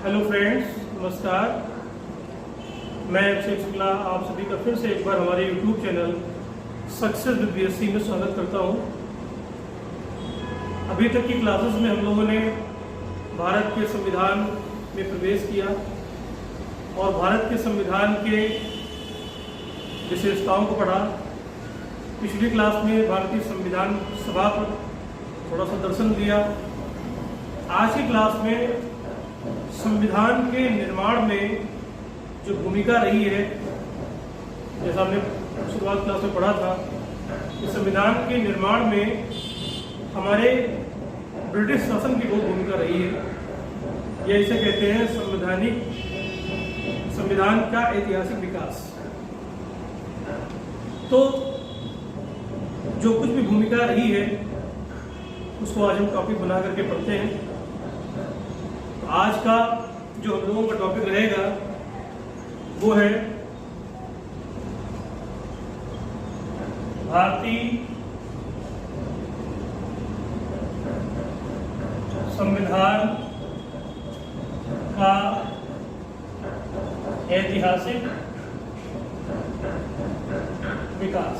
Hello friends, नमस्कार। मैं अभिषेक शुक्ला आप सभी का फिर से एक बार हमारे YouTube channel success with BSc में स्वागत करता हूं। अभी तक की क्लासेस में हम लोगों ने भारत के संविधान में प्रवेश किया और भारत के संविधान के विशेषताओं को पढ़ा। पिछली क्लास में भारतीय संविधान सभा पर थोड़ा सा दर्शन दिया। आज की क्लास में संविधान के निर्माण में जो भूमिका रही है, जैसा हमने शुरुआत क्लास में पढ़ा था कि संविधान के निर्माण में हमारे ब्रिटिश शासन की बहुत भूमिका रही है। यह इसे कहते हैं संविधान का ऐतिहासिक विकास। तो जो कुछ भी भूमिका रही है उसको आज हम टॉपिक बना करके पढ़ते हैं। आज का जो हम लोगों का टॉपिक रहेगा वो है भारतीय संविधान का ऐतिहासिक विकास।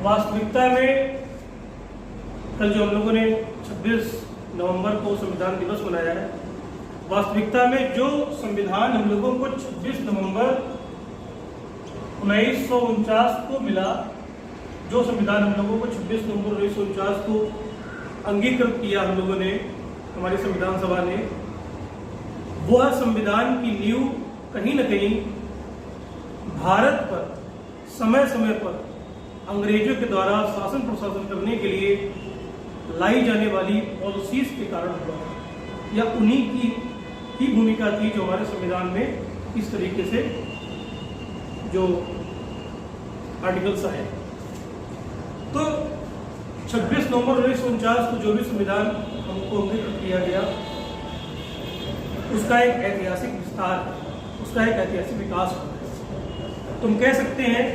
वास्तविकता में कल जो हम लोगों ने 26 नवंबर को संविधान दिवस मनाया है, वास्तविकता में जो संविधान हम लोगों को 26 नवंबर 1949 को मिला, जो संविधान हम लोगों को 26 नवंबर 1949 को अंगीकृत किया हम लोगों ने, हमारी संविधान सभा ने, वह संविधान की नींव कहीं न कहीं भारत पर समय समय पर अंग्रेजों के द्वारा शासन प्रशासन करने के लिए लाई जाने वाली पॉलिसीज के कारण हुआ, या उन्हीं की ही भूमिका थी जो हमारे संविधान में इस तरीके से जो आर्टिकल्स आए। तो 26 नवंबर 1949 को जो भी संविधान हमको अंगीकृत किया गया, उसका एक ऐतिहासिक विस्तार, उसका एक ऐतिहासिक विकास हुआ। तुम कह सकते हैं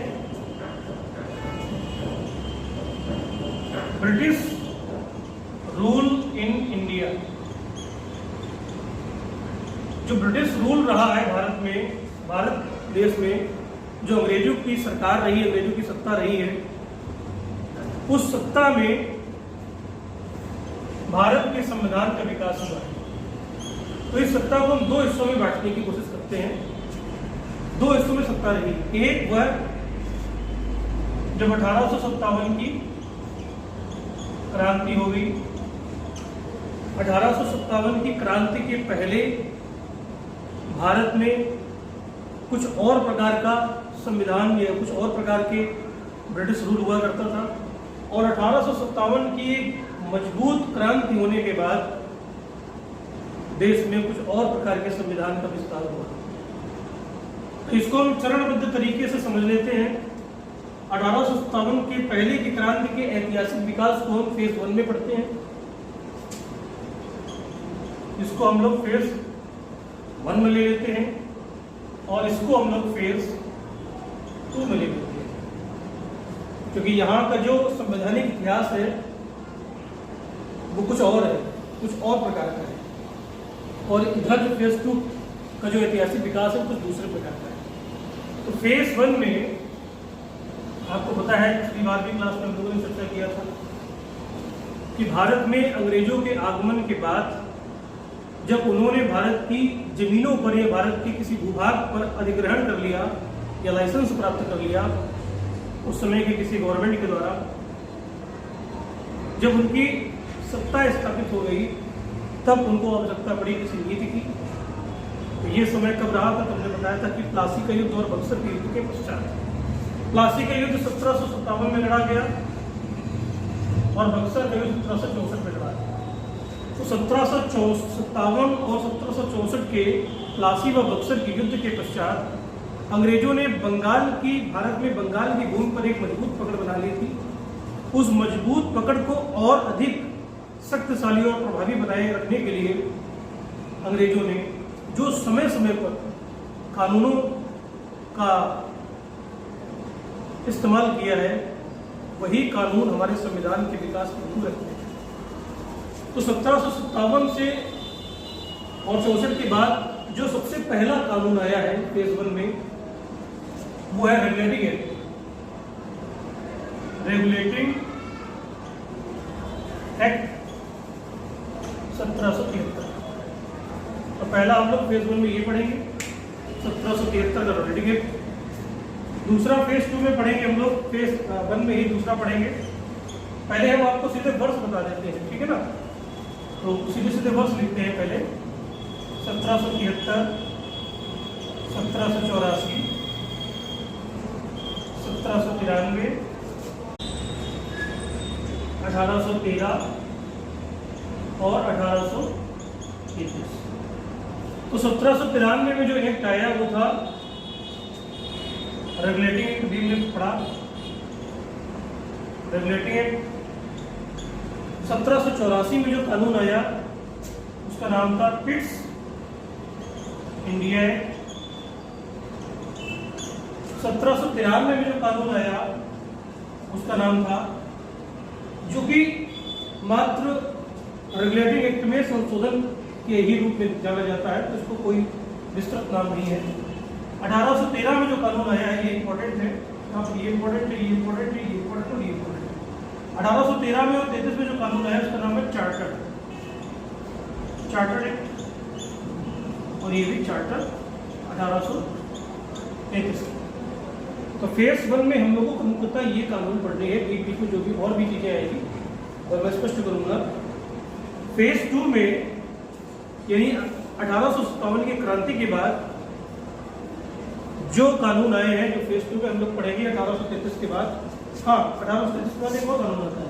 ब्रिटिश रूल इन इंडिया। जो ब्रिटिश रूल रहा है भारत में, भारत देश में जो अंग्रेजों की सरकार रही है, अंग्रेजों की सत्ता रही है, उस सत्ता में भारत के संविधान का विकास हुआ है। तो इस सत्ता को हम दो हिस्सों में बांटने की कोशिश करते हैं। दो हिस्सों में सत्ता रही। एक वह जब 1857 की क्रांति हो गई। 1857 की क्रांति के पहले भारत में कुछ और प्रकार का संविधान या कुछ और प्रकार के ब्रिटिश रूल हुआ करता था, और 1857 की एक मजबूत क्रांति होने के बाद देश में कुछ और प्रकार के संविधान का विस्तार हुआ। तो इसको हम चरणबद्ध तरीके से समझ लेते हैं। 1857 के पहले की क्रांति के ऐतिहासिक विकास को हम फेज 1 में पढ़ते हैं। इसको हम लोग फेज 1 में ले लेते हैं और इसको हम लोग फेज 2 में ले लेते हैं, क्योंकि यहाँ का जो संवैधानिक इतिहास है वो कुछ और है, कुछ और प्रकार का है, और इधर जो फेज 2 का जो ऐतिहासिक विकास है कुछ दूसरे प्रकार का है। तो फेज 1 में आपको पता है, पिछली बार भी क्लास में हम लोगों ने चर्चा किया था कि भारत में अंग्रेजों के आगमन के बाद जब उन्होंने भारत की जमीनों पर या भारत के किसी भूभाग पर अधिग्रहण कर लिया या लाइसेंस प्राप्त कर लिया उस समय के किसी गवर्नमेंट के द्वारा, जब उनकी सत्ता स्थापित हो गई, तब उनको आवश्यकता पड़ी किसी नीति की। तो ये समय कब रहा था? तुमने बताया था कि प्लासी का युद्ध और बक्सर के युद्ध के पश्चात। प्लासी का युद्ध 1757 में लड़ा गया और बक्सर का युद्ध 1764 में लड़ा गया। तो 1757 और 1764 के प्लासी व बक्सर के युद्ध के पश्चात अंग्रेजों ने भारत में बंगाल की भूमि पर एक मजबूत पकड़ बना ली थी। उस मजबूत पकड़ को और अधिक शक्तिशाली और प्रभावी बनाए रखने के लिए अंग्रेजों ने जो समय समय पर कानूनों का इस्तेमाल किया है, वही कानून हमारे संविधान के विकास में रखते हैं। तो 1757 से और 64 के बाद जो सबसे पहला कानून आया है फेज 1 में वो है रेगुलेटिंग एक्ट, रेगुलेटिंग एक्ट 1773। तो पहला हम लोग फेज 1 में ये पढ़ेंगे 1773 का रेगुलेटिंग एक्ट। दूसरा फेज 2 में पढ़ेंगे हम लोग, फेज 1 में ही दूसरा पढ़ेंगे। पहले हम आपको सीधे वर्ष बता देते हैं, ठीक है ना। तो सीधे सीधे वर्ष लिखते हैं पहले 1773, 1784, 1793, 1813 और 1833। तो 1793 में जो एक्ट आया वो था रेगुलेटिंग एक्ट, भी में पढ़ा रेगुलेटिंग एक्ट। 1784 में जो कानून आया उसका नाम था पिट्स इंडिया एक्ट। 1793 में जो कानून आया उसका नाम था, जो कि मात्र रेगुलेटिंग एक्ट में संशोधन के ही रूप में जाना जाता है, तो इसको कोई विस्तृत नाम नहीं है। 1813 में जो कानून आया है ये इंपॉर्टेंट है, यहाँ पर ये इंपॉर्टेंट है, ये इंपॉर्टेंट है, ये इंपॉर्टेंट है, ये इंपॉर्टेंट है। 1813 में और 33 में जो कानून आया उसका नाम है चार्टर एक्ट, और ये भी चार्टर 1833। तो फेज 1 में हम लोगों को मुख्यतः ये कानून पढ़ने हैं, बीच में जो भी और भी चीजें आएगी और मैं स्पष्ट करूंगा। फेज 2 में यानी 1857 की क्रांति के बाद जो कानून आए हैं, जो फेज 2 में हम लोग पढ़ेंगे 1833 के बाद। हाँ, 1833 के बाद एक और कानून आता है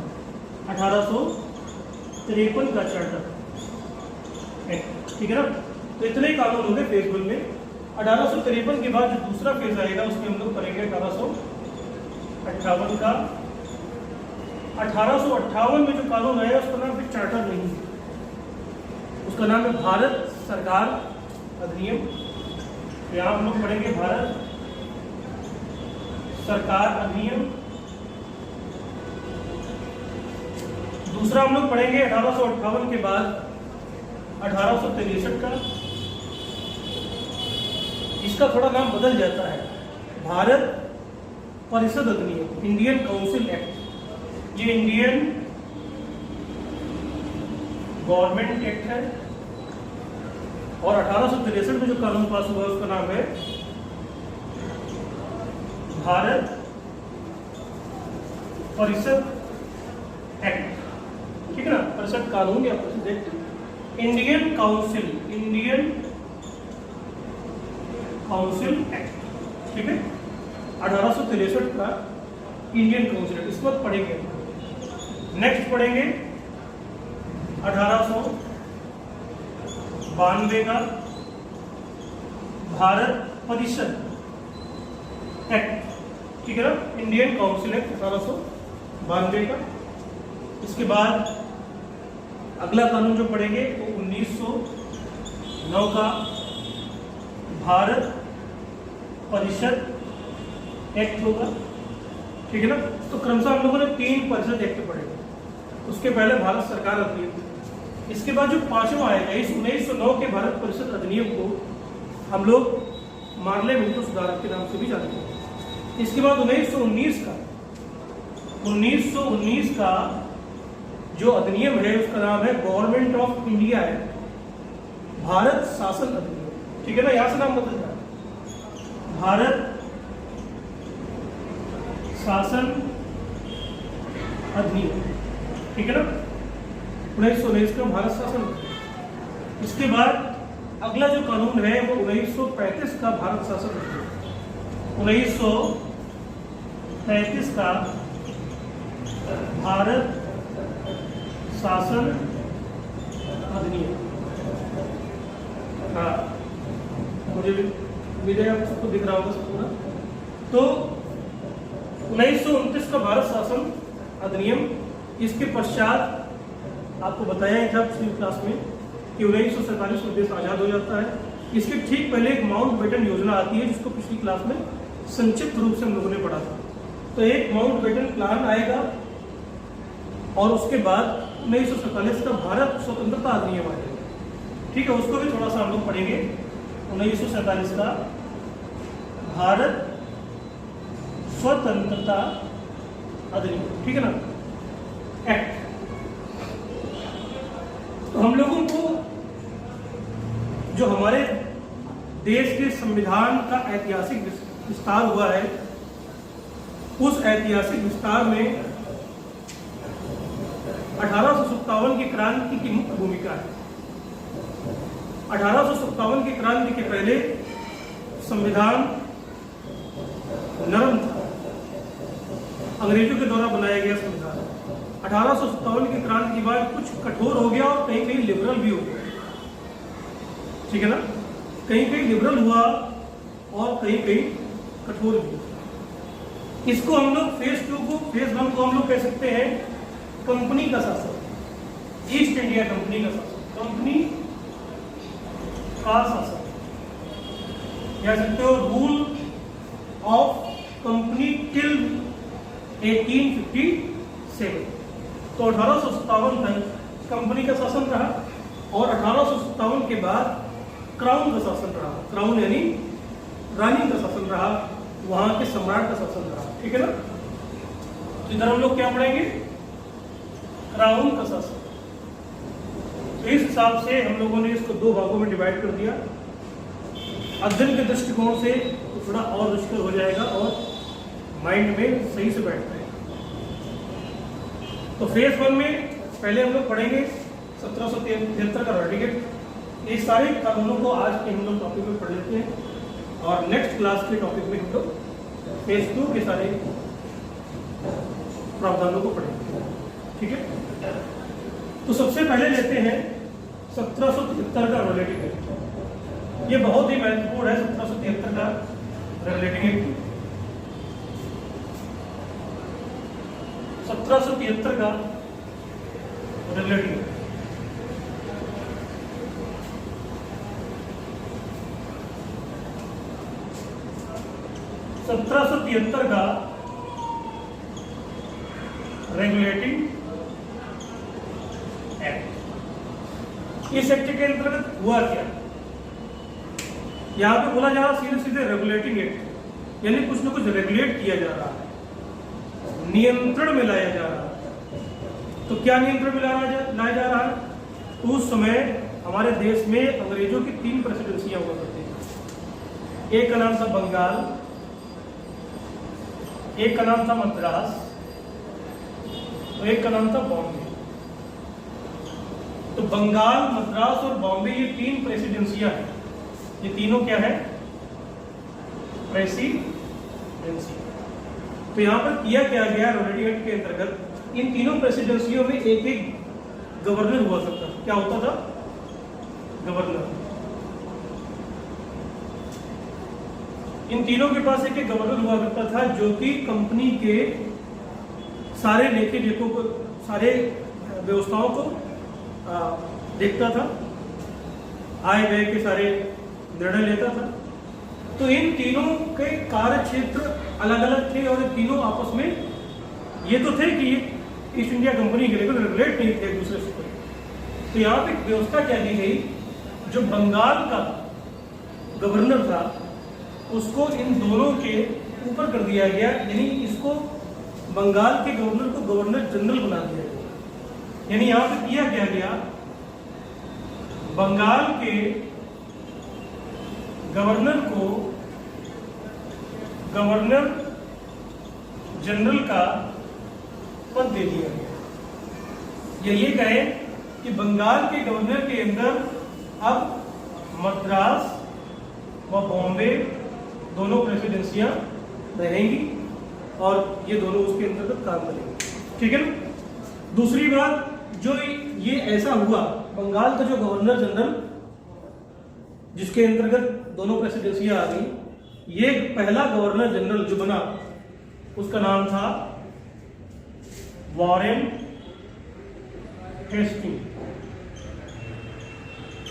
1853 का चार्टर एक्ट, ठीक है ना। तो इतने ही कानून होंगे फेज 1 में। 1853 के बाद जो दूसरा फेज आएगा उसमें हम लोग पढ़ेंगे 1858 का। 1858 में जो कानून आया उसका नाम फिर चार्टर नहीं है, उसका नाम है भारत सरकार अधिनियम। यहाँ हम लोग पढ़ेंगे भारत सरकार अधिनियम। दूसरा हम लोग पढ़ेंगे 1858 के बाद 1863 का, इसका थोड़ा नाम बदल जाता है, भारत परिषद अधिनियम, इंडियन काउंसिल एक्ट। ये इंडियन गवर्नमेंट एक्ट है। और 1863 में जो कानून पास हुआ उसका नाम है भारत परिषद एक्ट, ठीक है ना। परिषद कानून या परिषद एक्ट। इंडियन काउंसिल एक्ट, ठीक है। 1863 का इंडियन काउंसिल एक्ट, इस वक्त पढ़ेंगे। नेक्स्ट पढ़ेंगे 1892 का भारत परिषद एक्ट, ठीक है ना। इंडियन काउंसिल एक्ट 1892 का। इसके बाद अगला कानून जो पढ़ेंगे वो 1909 का भारत परिषद एक्ट होगा, ठीक है ना। तो क्रमशः हम लोगों ने 3 परिषद एक्ट पढ़े, उसके पहले भारत सरकार अधिनियम। इसके बाद जो 5वां आएगा इस 1909 के भारत परिषद अधिनियम को हम लोग पार्लियामेंट सुधारक के नाम से भी जानते हैं। इसके बाद 1919 का जो अधिनियम है उसका नाम है गवर्नमेंट ऑफ इंडिया है, भारत शासन अधिनियम, ठीक है ना। यहां से नाम बदल जाए भारत शासन अधिनियम, ठीक है ना। 1919 का भारत शासन। इसके बाद अगला जो कानून है वो 1935 का भारत शासन अधिनियम, 1935 का भारत शासन अधिनियम। हाँ, मुझे वीडियो आप सबको दिख रहा होगा सब पूरा। तो 1929 का भारत शासन अधिनियम। इसके पश्चात आपको बताया था पिछली क्लास में कि 1947 में देश आजाद हो जाता है। इसके ठीक पहले एक माउंटबेटन योजना आती है जिसको पिछली क्लास में संक्षिप्त रूप से हम लोगों ने पढ़ा था। तो एक माउंटबेटन प्लान आएगा और उसके बाद 1947 का भारत स्वतंत्रता अधिनियम आया। ठीक है, उसको भी थोड़ा सा हम लोग पढ़ेंगे। 1947 का भारत स्वतंत्रता अधिनियम, ठीक है ना, एक्ट। तो हम लोगों को जो हमारे देश के संविधान का ऐतिहासिक विस्तार हुआ है, उस ऐतिहासिक विस्तार में 1857 की क्रांति की मुख्य भूमिका है। 1857 की क्रांति के पहले संविधान नरम था, अंग्रेजों के द्वारा बनाया गया संविधान। 1857 की क्रांति के बाद कुछ कठोर हो गया और कहीं कहीं लिबरल भी हो गया, ठीक है ना, कहीं कहीं लिबरल हुआ और कहीं कहीं कठोर भी हुआ। इसको हम लोग फेज 2 को, फेज 1 को हम लोग कह सकते हैं कंपनी का शासन, ईस्ट इंडिया कंपनी का शासन, कंपनी का शासन कह सकते हो, रूल ऑफ कंपनी टिल 1857। तो 1857 तक कंपनी का शासन रहा और 1857 के बाद क्राउन का शासन रहा। क्राउन यानी रानी का शासन रहा, वहां के सम्राट का शासन रहा, ठीक है ना। तो इधर हम लोग क्या पढ़ेंगे, क्राउन का शासन। तो इस हिसाब से हम लोगों ने इसको 2 भागों में डिवाइड कर दिया। अध्ययन के दृष्टिकोण से थोड़ा और रुचिकर हो जाएगा और माइंड में सही से बैठ जाएगा। तो फेज 1 में पहले हम लोग पढ़ेंगे 1773 का रेडिकेट। ये सारे कानूनों को आज के हम लोग टॉपिक में पढ़ लेते हैं और नेक्स्ट क्लास के टॉपिक में हम लोग फेज 2 के सारे प्रावधानों को पढ़ेंगे, ठीक है। तो सबसे पहले लेते हैं 1773 का रेगुलेटिंग एक्ट। ये बहुत ही महत्वपूर्ण है 1773 का रेगुलेटिंग एक्ट। 1773 का रेगुलेटिंग एक्ट 1773 का रेगुलेटिंग एक्ट। इस एक्ट के अंतर्गत हुआ क्या, यहां पे बोला जा रहा सीधे सीधे रेगुलेटिंग एक्ट, यानी कुछ ना कुछ रेगुलेट किया जा रहा है, नियंत्रण में लाया जा रहा है। तो क्या नियंत्रण में लाया जा रहा है, तो उस समय हमारे देश में अंग्रेजों की 3 प्रेसिडेंसियां हुआ करती थी। एक का नाम था बंगाल, एक का नाम था मद्रास, तो एक का नाम था बॉम्बे। तो बंगाल, मद्रास और बॉम्बे ये 3 प्रेसिडेंसियां हैं। ये तीनों क्या है, प्रेसिडेंसी। तो यहां पर किया क्या गया रेगुलेटिंग एक्ट के अंतर्गत, इन तीनों प्रेसिडेंसियों में एक एक गवर्नर हुआ करता था। क्या होता था, गवर्नर। इन तीनों के पास एक एक गवर्नर हुआ करता था, जो कि कंपनी के सारे लेखे जोखों को, सारे व्यवस्थाओं को देखता था, आय व्यय के सारे निर्णय लेता था। तो इन तीनों के कार्य क्षेत्र अलग अलग थे और तीनों आपस में ये तो थे कि ईस्ट इंडिया कंपनी के लेकर रेगुलेट नहीं थे एक दूसरे से। तो यहाँ पे व्यवस्था क्या की गई, जो बंगाल का गवर्नर था उसको इन दोनों के ऊपर कर दिया गया, यानी इसको बंगाल के गवर्नर को गवर्नर जनरल बना दिया गया। यानी यहां पे किया क्या गया, बंगाल के गवर्नर को गवर्नर जनरल का पद दे दिया गया। या ये कहे कि बंगाल के गवर्नर के अंदर अब मद्रास व बॉम्बे दोनों प्रेसिडेंसियां रहेंगी और ये दोनों उसके अंतर्गत काम करेंगे, ठीक है ना। दूसरी बात, जो ये ऐसा हुआ, बंगाल का जो गवर्नर जनरल जिसके अंतर्गत दोनों प्रेसिडेंसियां आ गई, ये पहला गवर्नर जनरल जो बना उसका नाम था वॉरेन हेस्टिंग।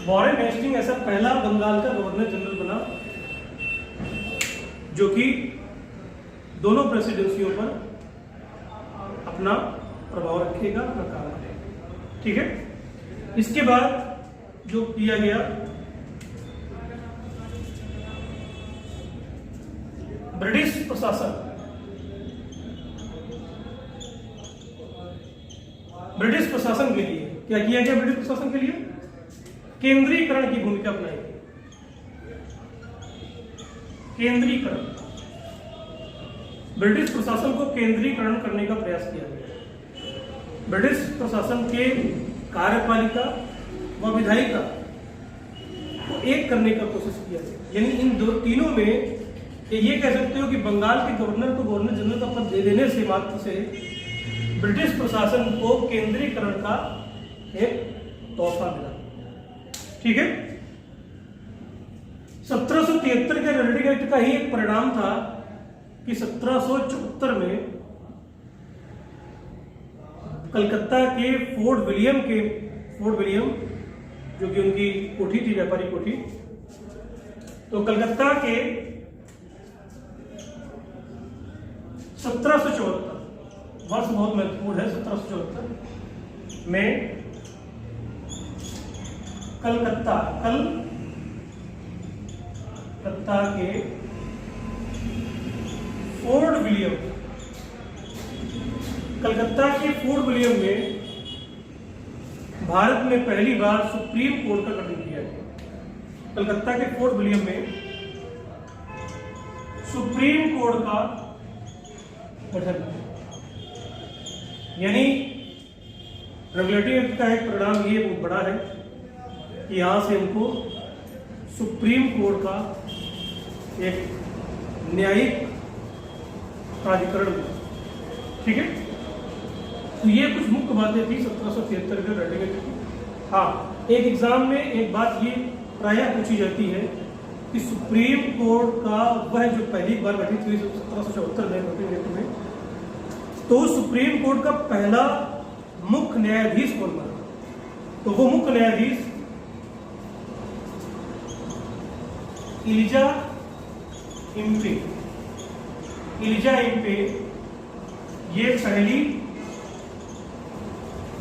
वॉरेन हेस्टिंग ऐसा पहला बंगाल का गवर्नर जनरल बना जो कि दोनों प्रेसिडेंसियों पर अपना प्रभाव रखेगा, अपना काम करेगा। ठीक है। इसके बाद जो किया गया, ब्रिटिश प्रशासन, ब्रिटिश प्रशासन के लिए क्या किया गया? ब्रिटिश प्रशासन के लिए केंद्रीकरण की भूमिका अपनाई गई। केंद्रीकरण, ब्रिटिश प्रशासन को केंद्रीकरण करने का प्रयास किया गया। ब्रिटिश प्रशासन के कार्यपालिका व विधायिका को एक करने का कोशिश किया गया। यानी इन तीनों में ये कह सकते हो कि बंगाल के गवर्नर को गवर्नर जनरल का पद दे देने से मात्र से ब्रिटिश प्रशासन को केंद्रीकरण का एक तोहफा मिला। ठीक है। 1773 के रेडिंग एक्ट का ही एक परिणाम था कि 1774 में कलकत्ता के फोर्ट विलियम जो कि उनकी कोठी थी, व्यापारी कोठी, तो कलकत्ता के 1774 वर्ष बहुत महत्वपूर्ण है। 1774 में कलकत्ता के फोर्ट विलियम, कलकत्ता के फोर्ट विलियम में भारत में पहली बार सुप्रीम कोर्ट का गठन किया गया। कलकत्ता के फोर्ट विलियम में सुप्रीम कोर्ट का गठन, यानी रेगुलेटरी एक्ट का एक परिणाम ये बहुत बड़ा है कि यहां से हमको सुप्रीम कोर्ट का एक न्यायिक प्राधिकरण मिला। ठीक है। तो ये कुछ मुख्य बातें थी 1773 के रेडिंग एक्ट की। हाँ, एक एग्जाम में एक बात ये प्रायः पूछी जाती है कि सुप्रीम कोर्ट का वह जो पहली बार गठित हुई 1774 में रेडिंग एक्ट में, तो सुप्रीम कोर्ट का पहला मुख्य न्यायाधीश कौन बना? तो वो मुख्य न्यायाधीश इलिजा इम्पे ये पहली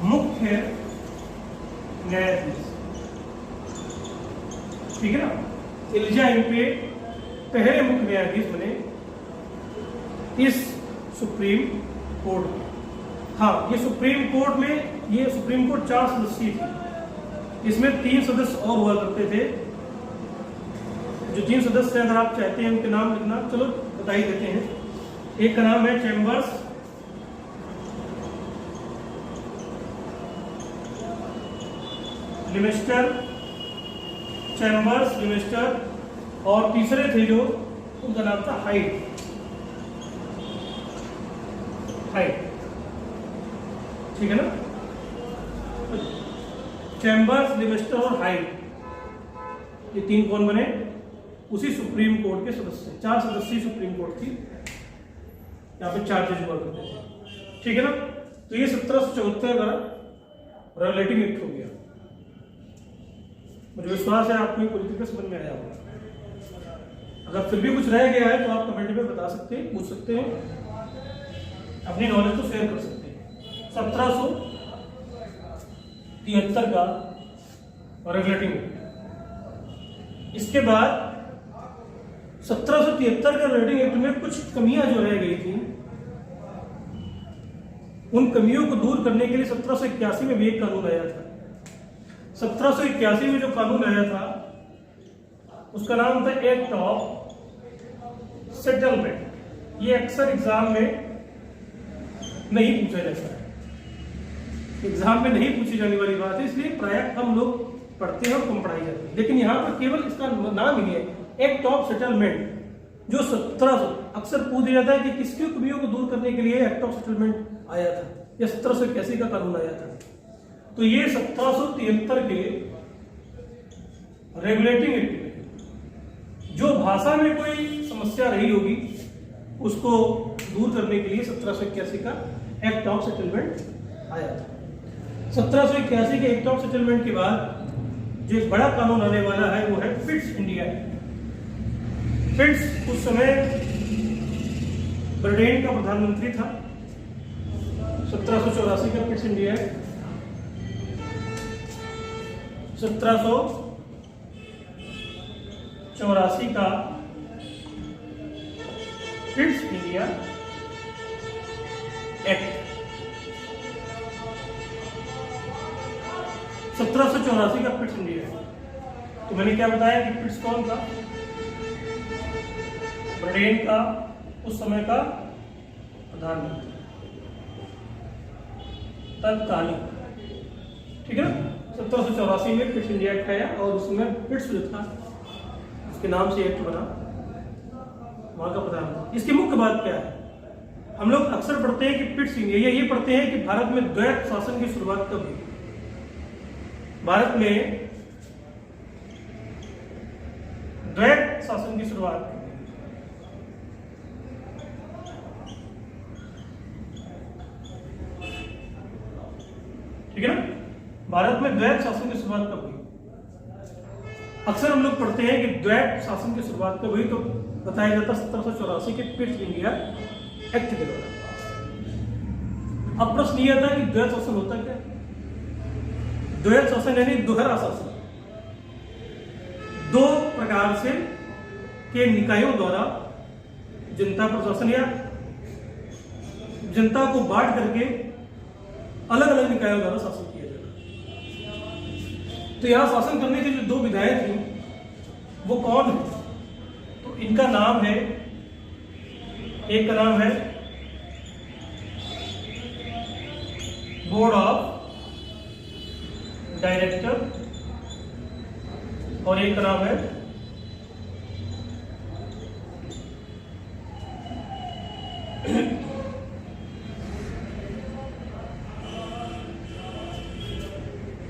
मुख्य न्यायाधीश। ठीक है ना। इलिजा इम्पे पहले मुख्य न्यायाधीश बने इस सुप्रीम कोर्ट में। हाँ, ये सुप्रीम कोर्ट में, ये सुप्रीम कोर्ट 4 सदस्यीय थी। इसमें 3 सदस्य और हुआ करते थे। जो 3 सदस्य हैं, अगर आप चाहते हैं उनके नाम लिखना, चलो बता ही देते हैं। एक का नाम है चैम्बर्स, लिमिस्टर, और तीसरे थे जो, उनका नाम था हाइड। ठीक है ना। चैम्बर्स, लिमिस्टर और हाइड, ये 3 कौन बने? उसी सुप्रीम कोर्ट के सदस्य। 4 सदस्यीय सुप्रीम कोर्ट थी। यहाँ पे 4 जज हुआ करते थे। ठीक है ना। तो ये 1774 का रेगुलेटिंग एक्ट हो गया। मुझे विश्वास है आपको ये पूरी तरीके से समझ में आया होगा। अगर फिर भी कुछ रह गया है तो आप कमेंट में बता सकते हैं, पूछ सकते हैं, अपनी नॉलेज को शेयर कर सकते हैं। 1773 का रेगुलेटिंग एक्ट। इसके बाद 1773 के रेगुलेटिंग एक्ट में कुछ कमियां जो रह गई थी, उन कमियों को दूर करने के लिए 1781 में भी एक कानून आया था। 1781 में जो कानून आया था उसका नाम था एक्ट ऑफ सेटलमेंट। ये अक्सर एग्जाम में नहीं पूछा जाता है, एग्जाम में नहीं पूछी जाने वाली बात है, इसलिए प्रायः कम लोग पढ़ते हैं और कम पढ़ाई जाती है। लेकिन यहाँ पर केवल इसका नाम ही है एक्ट ऑफ सेटलमेंट, जो 1700 अक्सर पूछ दिया जाता है कि किसकी कमियों को दूर करने के लिए एक्ट ऑफ सेटलमेंट आया था, या 1781 का कानून आया था। तो ये 1773 के रेगुलेटिंग एक्ट में जो भाषा में कोई समस्या रही होगी उसको दूर करने के लिए 1781 का एक्ट ऑफ सेटलमेंट आया था। 1781 के एक्ट ऑफ सेटलमेंट के बाद जो एक बड़ा कानून आने वाला है वो है पिट्स इंडिया एक्ट। पिट्स उस समय ब्रिटेन का प्रधानमंत्री था, 1784 का पिट्स इंडिया एक्ट, 1784 का पिट्स इंडिया एक्ट, 1784 का पिट्स इंडिया एक्ट। तो मैंने क्या बताया कि पिट्स कौन था? ब्रिटेन का उस समय का प्रधानमंत्री, तत्कालीन, ठीक है ना। 1784 में पिट्स इंडिया एक्ट आया और उसमें पिट्स जो था उसके नाम से एक्ट बना, वहां का प्रधानमंत्री। इसकी मुख्य बात क्या है? हम लोग अक्सर पढ़ते हैं कि पिट्स इंडिया, ये पढ़ते हैं कि भारत में द्वैत शासन की शुरुआत कब हुई। भारत में द्वैत शासन की शुरुआत, ठीक है ना। भारत में द्वैत शासन की शुरुआत कब हुई? अक्सर हम लोग पढ़ते हैं कि द्वैत शासन की शुरुआत कब हुई, तो बताया जाता 1784 के पिट्स इंडिया एक्ट के द्वारा। अब प्रश्न यह था कि द्वैत शासन होता क्या? द्वैत शासन यानी दोहरा शासन, दो प्रकार से के निकायों द्वारा जनता प्रशासन या जनता को बांट करके अलग अलग निकायों द्वारा शासन किया जाता। तो यहां शासन करने की जो दो विधाएं थी वो कौन है? तो इनका नाम है, एक का नाम है बोर्ड ऑफ डायरेक्टर और एक का नाम है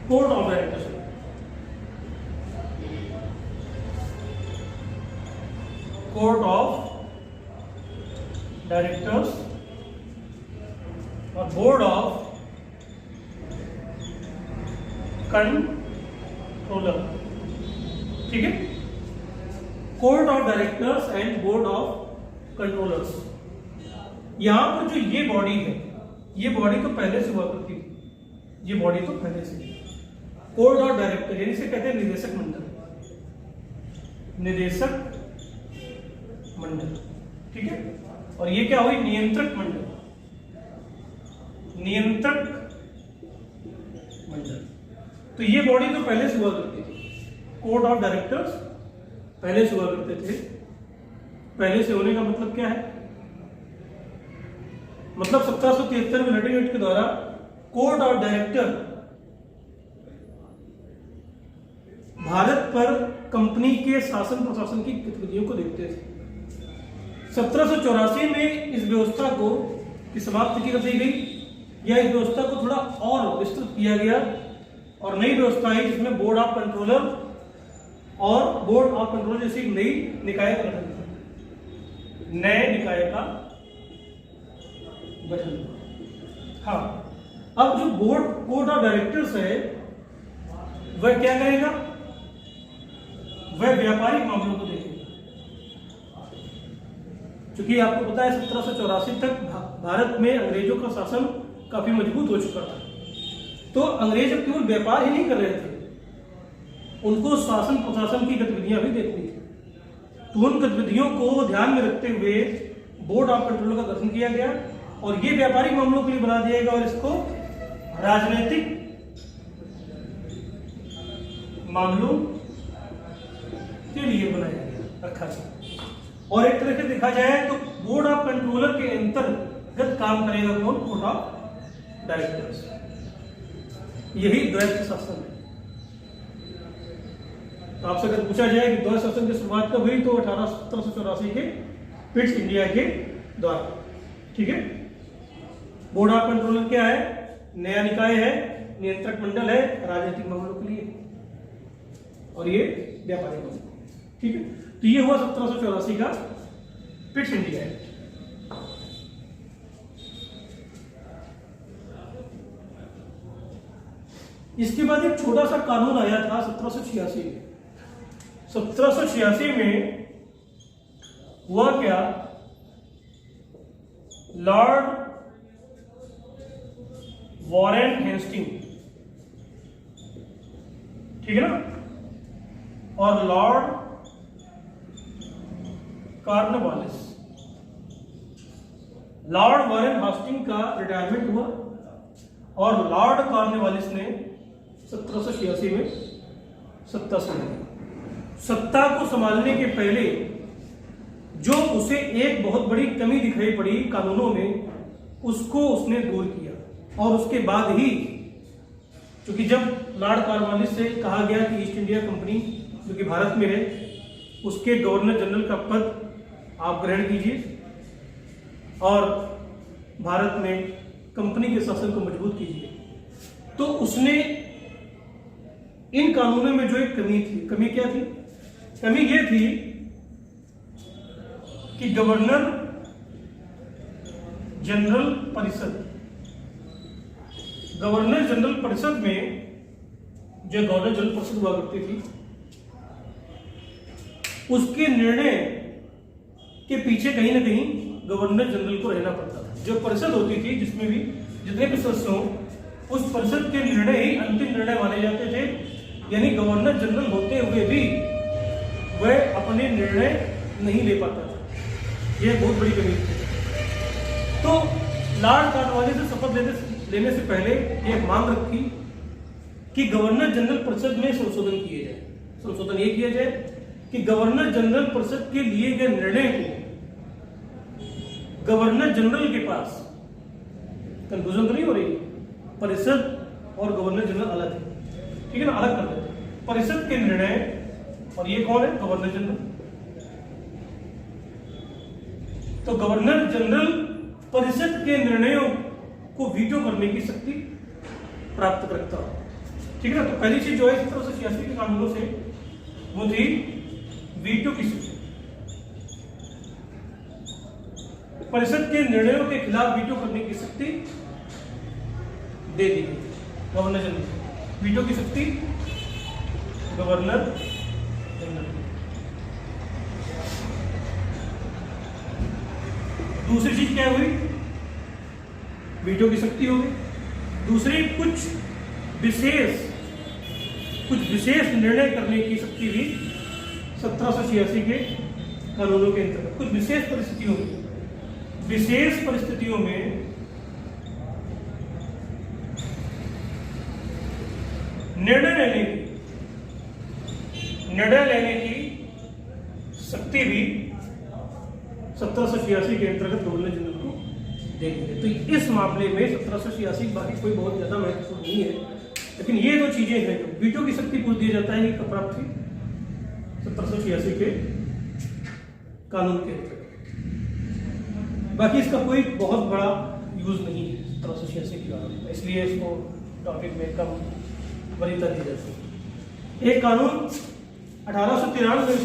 court of directors. Court of directors और बोर्ड ऑफ कंट्रोलर, ठीक है। Court of directors and board of controllers. यहां पर जो ये बॉडी है, ये बॉडी तो पहले से हुआ करती थी, ये बॉडी तो पहले से। कोर्ट ऑफ डायरेक्टर यानी से कहते हैं निदेशक मंडल, निदेशक मंडल, ठीक है। और ये क्या हुई? नियंत्रक मंडल, नियंत्रक मंडल। तो ये बॉडी तो पहले से हुआ करती थी। कोर्ट ऑफ डायरेक्टर्स पहले से हुआ करते थे। पहले से होने का मतलब क्या है? मतलब 1773 में लटिंग एक्ट के द्वारा कोर्ट ऑफ डायरेक्टर भारत पर कंपनी के शासन प्रशासन की गतिविधियों को देखते थे। 1784 में इस व्यवस्था को की समाप्ति कर दी गई या इस व्यवस्था को थोड़ा और विस्तृत किया गया और नई व्यवस्था आई जिसमें बोर्ड ऑफ कंट्रोलर और बोर्ड ऑफ कंट्रोलर जैसी नई निकाय का गठन किया, नए निकाय का गठन। हाँ, अब जो बोर्ड ऑफ डायरेक्टर्स है वह क्या करेगा? वह व्यापारिक मामलों को देखेगा। क्योंकि आपको पता है 1784 तक भारत में अंग्रेजों का शासन काफी मजबूत हो चुका था। तो अंग्रेज अब केवल व्यापार ही नहीं कर रहे थे, उनको शासन प्रशासन की गतिविधियां भी देखनी थी। तो उन गतिविधियों को ध्यान में रखते हुए बोर्ड ऑफ कंट्रोल का गठन किया गया और ये व्यापारिक मामलों के लिए बना दिया गया और इसको राजनीतिक मामलों के लिए बनाया गया, रखा गया। और एक तरह से देखा जाए तो बोर्ड ऑफ कंट्रोलर के अंतर्गत काम करेगा कौन? Board of directors. यही द्वैत शासन है। तो आपसे अगर पूछा जाए कि द्वैत शासन की शुरुआत कब हुई तो 1784 के पिट्स इंडिया के द्वारा, ठीक है। बोर्ड ऑफ कंट्रोलर क्या है? नया निकाय है, नियंत्रक मंडल है राजनीतिक मामलों के लिए और ये व्यापारिक मामले, ठीक है। तो ये हुआ 1784 का पिट्स इंडिया एक्ट। इसके बाद एक छोटा सा कानून आया था 1786 में। 1786 में हुआ क्या? लॉर्ड वॉरेन हेस्टिंग, ठीक है ना, और lord Cornwallis. Lord Warren Hastings का रिटायरमेंट हुआ और लॉर्ड कॉर्नवालिस ने 1786 में सत्ता संभाली। सत्ता को संभालने के पहले जो उसे एक बहुत बड़ी कमी दिखाई पड़ी कानूनों में, उसको उसने दूर किया। और उसके बाद ही, क्योंकि जब लॉर्ड कॉर्नवालिस से कहा गया कि ईस्ट इंडिया कंपनी जो कि भारत में है, उसके गवर्नर जनरल का पद आप ग्रहण कीजिए और भारत में कंपनी के शासन को मजबूत कीजिए, तो उसने इन कानूनों में जो एक कमी थी, कमी क्या थी? कमी ये थी कि गवर्नर जनरल परिषद, गवर्नर जनरल परिषद में जो गवर्नर जनरल परिषद हुआ करती थी, उसके निर्णय के पीछे कहीं ना कहीं गवर्नर जनरल को रहना पड़ता था। जो परिषद होती थी, जिसमें भी जितने भी सदस्य हों, उस परिषद के निर्णय ही अंतिम निर्णय माने जाते थे। यानी गवर्नर जनरल होते हुए भी वह अपने निर्णय नहीं ले पाता था। यह बहुत बड़ी कमी थी। तो लॉर्ड कॉर्नवालिस से शपथ लेने से पहले यह मांग रखी कि गवर्नर जनरल परिषद में संशोधन किए जाए। संशोधन यह किया जाए कि गवर्नर जनरल परिषद के लिए गए निर्णय को गवर्नर जनरल के पास, कंफ्यूजन तो नहीं हो रही, परिषद और गवर्नर जनरल अलग है, ठीक है ना, अलग कर देते। परिषद के निर्णय, और ये कौन है? Governor general. तो गवर्नर जनरल परिषद के निर्णयों को वीटो करने की शक्ति प्राप्त करता है, ठीक है ना। तो पहली चीज जो है 1786 के कानूनों से वो थी वीटो की शक्ति। परिषद के निर्णयों के खिलाफ वीटो करने की शक्ति दे दी गई गवर्नर जनरल। वीटो की शक्ति गवर्नर जनरल। दूसरी चीज क्या हुई? वीटो की शक्ति हो गई। दूसरी, कुछ विशेष निर्णय करने की शक्ति भी 1786 के कानूनों के अंतर्गत कुछ विशेष परिस्थितियों में निर्णय लेने की शक्ति भी 1786 के अंतर्गत गवर्नर जनरल को दे दी गई। तो इस मामले में 1786 बाकी कोई बहुत ज्यादा महत्वपूर्ण नहीं है, लेकिन ये दो चीजें हैं जो वीटो की शक्ति पूछ दिया जाता है, ये कब प्राप्त थी? 1786 के कानून के अंतर्गत। बाकी इसका कोई बहुत बड़ा यूज नहीं है 1786 के कानून में, इसलिए इसको टॉपिक में कम वरीयता दी जाती है। एक कानून 1793